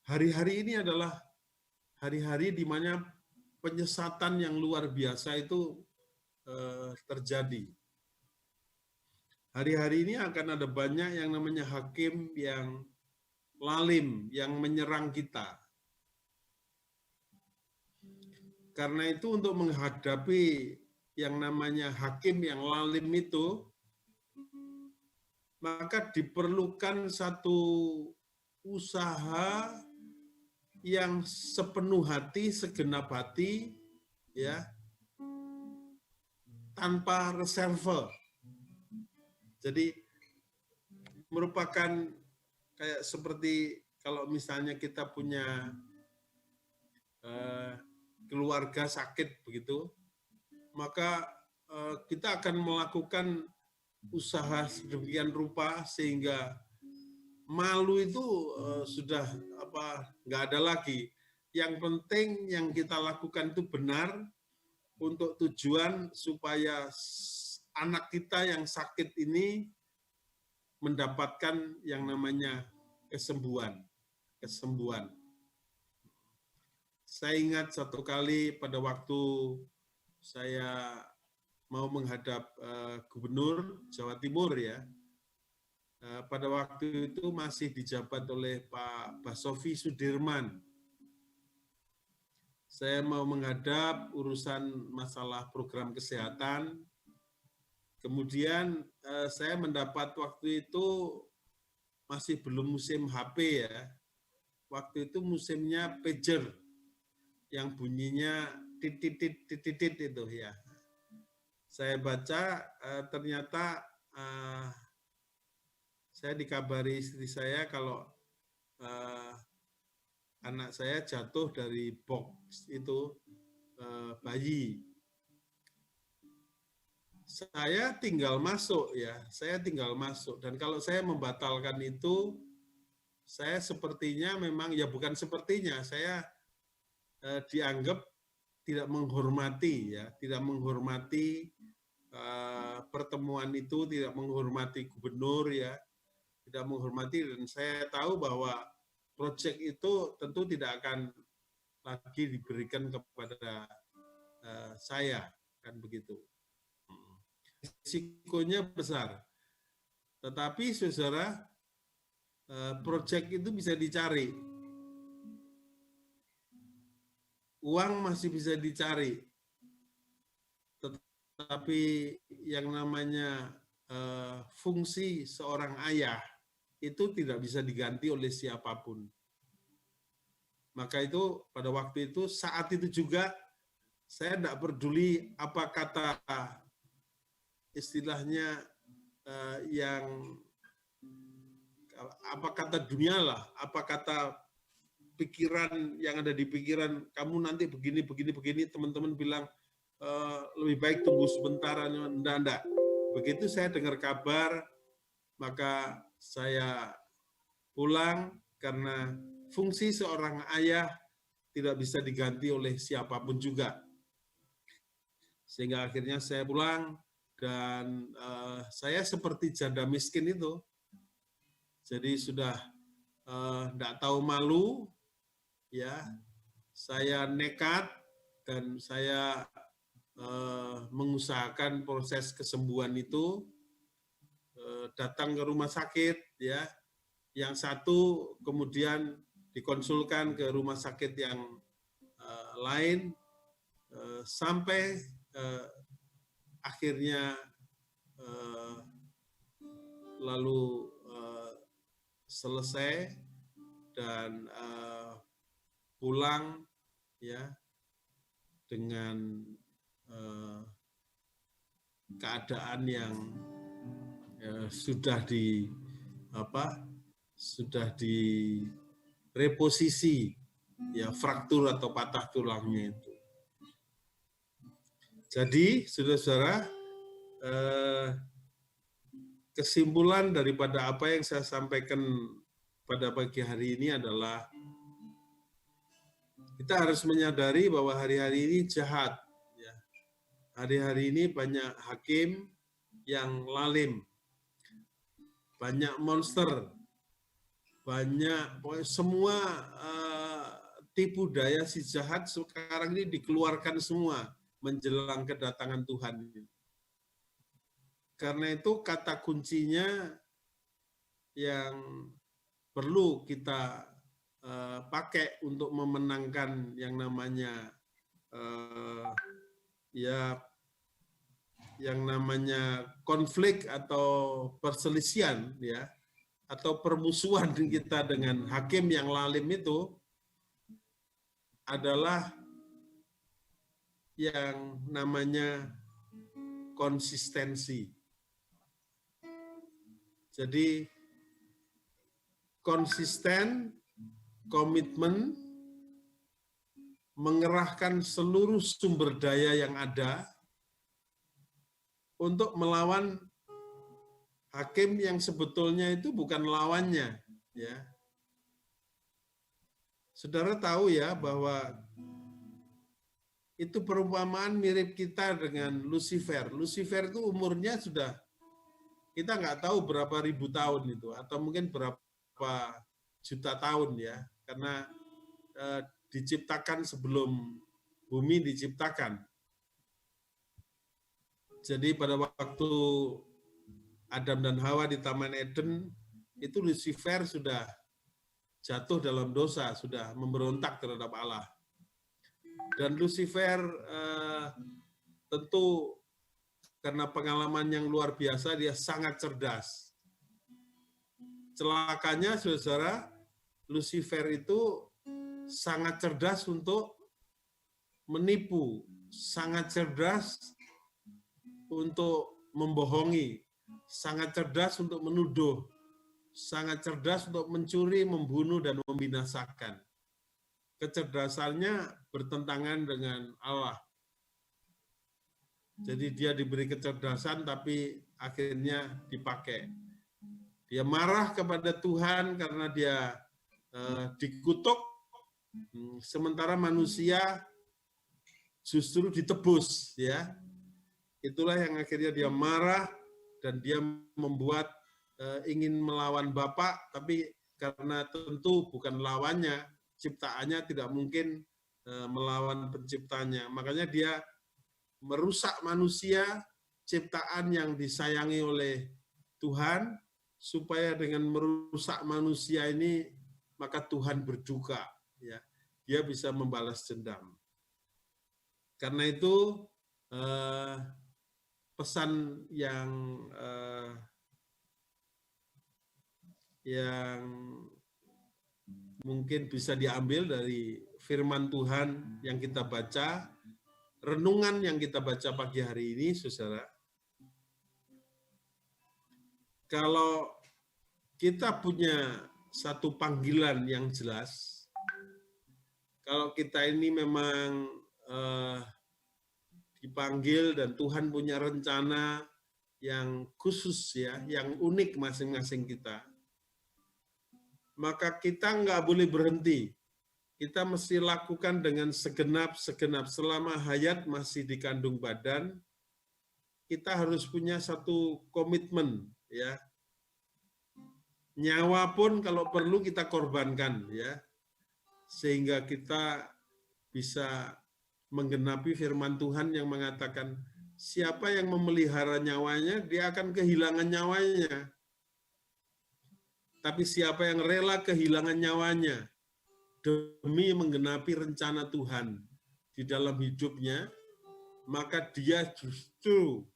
hari-hari ini adalah hari-hari di mana penyesatan yang luar biasa itu terjadi. Hari-hari ini akan ada banyak yang namanya hakim yang lalim, yang menyerang kita. Karena itu untuk menghadapi yang namanya hakim yang lalim itu, maka diperlukan satu usaha yang sepenuh hati, segenap hati, ya, tanpa reserve. Jadi merupakan kayak seperti kalau misalnya kita punya keluarga sakit begitu, maka kita akan melakukan usaha sedemikian rupa sehingga malu itu sudah nggak ada lagi. Yang penting yang kita lakukan itu benar untuk tujuan supaya anak kita yang sakit ini mendapatkan yang namanya kesembuhan. Saya ingat satu kali pada waktu saya mau menghadap Gubernur Jawa Timur, ya. Pada waktu itu masih dijabat oleh Pak Basofi Sudirman. Saya mau menghadap urusan masalah program kesehatan. Kemudian saya mendapat waktu itu masih belum musim HP, ya. Waktu itu musimnya pager yang bunyinya titit itu, ya. Saya baca ternyata saya dikabari istri saya kalau anak saya jatuh dari box itu, bayi. Saya tinggal masuk, ya. Saya tinggal masuk. Dan kalau saya membatalkan itu, saya sepertinya memang, ya bukan sepertinya, saya dianggap tidak menghormati, ya, tidak menghormati pertemuan itu, tidak menghormati gubernur, ya, tidak menghormati. Dan saya tahu bahwa proyek itu tentu tidak akan lagi diberikan kepada saya, kan begitu. Risikonya besar. Tetapi saudara, proyek itu bisa dicari. Uang masih bisa dicari. Tetapi yang namanya fungsi seorang ayah itu tidak bisa diganti oleh siapapun. Maka itu pada waktu itu, saat itu juga, saya tidak peduli apa kata istilahnya apa kata dunia lah, apa kata pikiran yang ada di pikiran kamu nanti begini, teman-teman bilang lebih baik tunggu sebentar, enggak. Begitu saya dengar kabar, maka saya pulang karena fungsi seorang ayah tidak bisa diganti oleh siapapun juga. Sehingga akhirnya saya pulang dan saya seperti janda miskin itu. Jadi sudah tidak tahu malu, ya. Saya nekat dan saya mengusahakan proses kesembuhan itu, datang ke rumah sakit, ya. Yang satu kemudian dikonsulkan ke rumah sakit yang lain, sampai akhirnya lalu selesai dan pulang, ya, dengan keadaan yang sudah direposisi, ya, fraktur atau patah tulangnya itu. Jadi saudara-saudara, kesimpulan daripada apa yang saya sampaikan pada pagi hari ini adalah kita harus menyadari bahwa hari-hari ini jahat. Ya. Hari-hari ini banyak hakim yang lalim, banyak monster, banyak semua tipu daya si jahat sekarang ini dikeluarkan semua menjelang kedatangan Tuhan. Karena itu kata kuncinya yang perlu kita pakai untuk memenangkan yang namanya yang namanya konflik atau perselisihan, ya, atau permusuhan kita dengan hakim yang lalim itu adalah yang namanya konsistensi. Jadi konsisten, komitmen, mengerahkan seluruh sumber daya yang ada untuk melawan hakim yang sebetulnya itu bukan lawannya, ya. Saudara tahu ya bahwa itu perumpamaan mirip kita dengan Lucifer. Lucifer itu umurnya sudah, kita nggak tahu berapa ribu tahun itu, atau mungkin berapa juta tahun, ya, karena diciptakan sebelum bumi diciptakan. Jadi pada waktu Adam dan Hawa di Taman Eden, itu Lucifer sudah jatuh dalam dosa, sudah memberontak terhadap Allah. Dan Lucifer tentu karena pengalaman yang luar biasa, dia sangat cerdas. Celakanya, saudara, Lucifer itu sangat cerdas untuk menipu, sangat cerdas untuk membohongi, sangat cerdas untuk menuduh, sangat cerdas untuk mencuri, membunuh, dan membinasakan. Kecerdasannya bertentangan dengan Allah. Jadi dia diberi kecerdasan tapi akhirnya dipakai. Dia marah kepada Tuhan karena dia dikutuk Sementara manusia justru ditebus, ya. Itulah yang akhirnya dia marah dan dia membuat ingin melawan Bapa, tapi karena tentu bukan lawannya, ciptaannya tidak mungkin melawan penciptanya. Makanya dia merusak manusia, ciptaan yang disayangi oleh Tuhan, supaya dengan merusak manusia ini maka Tuhan berduka, ya. Dia bisa membalas dendam. Karena itu pesan yang mungkin bisa diambil dari firman Tuhan yang kita baca, renungan yang kita baca pagi hari ini, saudara. Kalau kita punya satu panggilan yang jelas, kalau kita ini memang dipanggil dan Tuhan punya rencana yang khusus, ya, yang unik masing-masing kita, maka kita nggak boleh berhenti. Kita mesti lakukan dengan segenap selama hayat masih di kandung badan. Kita harus punya satu komitmen, ya. Nyawa pun kalau perlu kita korbankan, ya, sehingga kita bisa menggenapi firman Tuhan yang mengatakan siapa yang memelihara nyawanya, dia akan kehilangan nyawanya. Tapi siapa yang rela kehilangan nyawanya demi menggenapi rencana Tuhan di dalam hidupnya, maka dia justru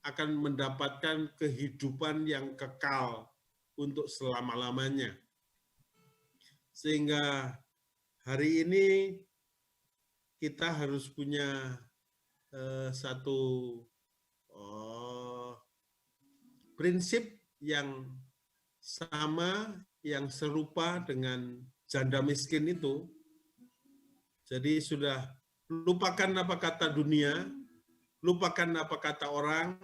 akan mendapatkan kehidupan yang kekal untuk selama-lamanya. Sehingga hari ini kita harus punya satu prinsip yang sama, yang serupa dengan janda miskin itu. Jadi sudah lupakan apa kata dunia, lupakan apa kata orang,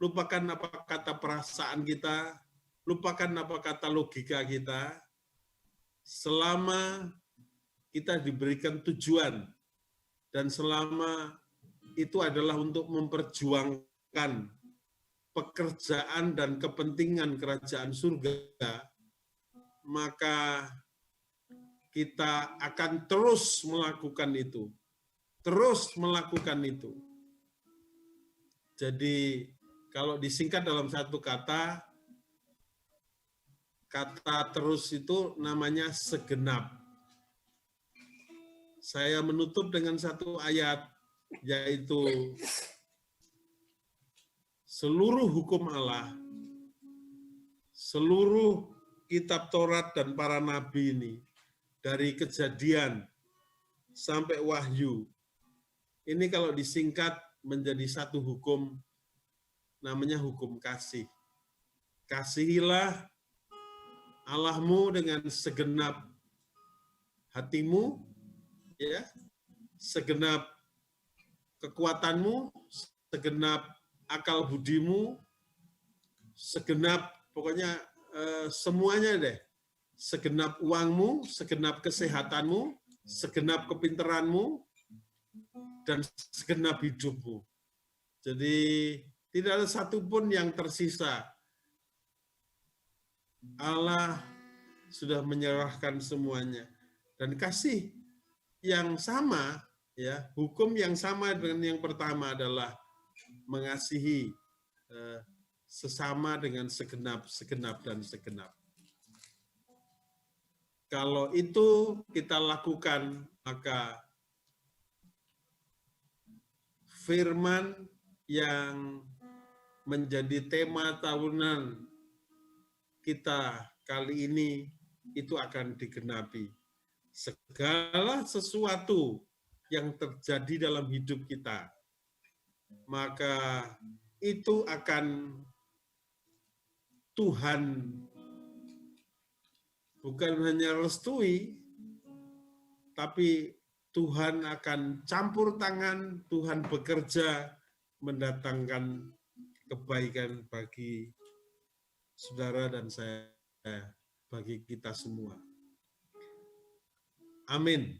lupakan apa kata perasaan kita, lupakan apa kata logika kita. Selama kita diberikan tujuan dan selama itu adalah untuk memperjuangkan pekerjaan dan kepentingan kerajaan surga, maka kita akan terus melakukan itu. Terus melakukan itu. Jadi kalau disingkat dalam satu kata terus itu namanya segenap. Saya menutup dengan satu ayat, yaitu seluruh hukum Allah, seluruh kitab Taurat dan para nabi ini, dari Kejadian sampai Wahyu, ini kalau disingkat menjadi satu hukum, namanya hukum kasih. Kasihilah Allahmu dengan segenap hatimu, ya, segenap kekuatanmu, segenap akal budimu, segenap pokoknya semuanya deh, segenap uangmu, segenap kesehatanmu, segenap kepintaranmu, dan segenap hidupmu. Jadi tidak ada satupun yang tersisa. Allah sudah menyerahkan semuanya. Dan kasih yang sama, ya, hukum yang sama dengan yang pertama adalah mengasihi sesama dengan segenap dan segenap. Kalau itu kita lakukan, maka firman yang menjadi tema tahunan kita kali ini itu akan digenapi. Segala sesuatu yang terjadi dalam hidup kita, maka itu akan Tuhan bukan hanya restui, tapi Tuhan akan campur tangan, Tuhan bekerja mendatangkan kebaikan bagi saudara dan saya, bagi kita semua. Amin.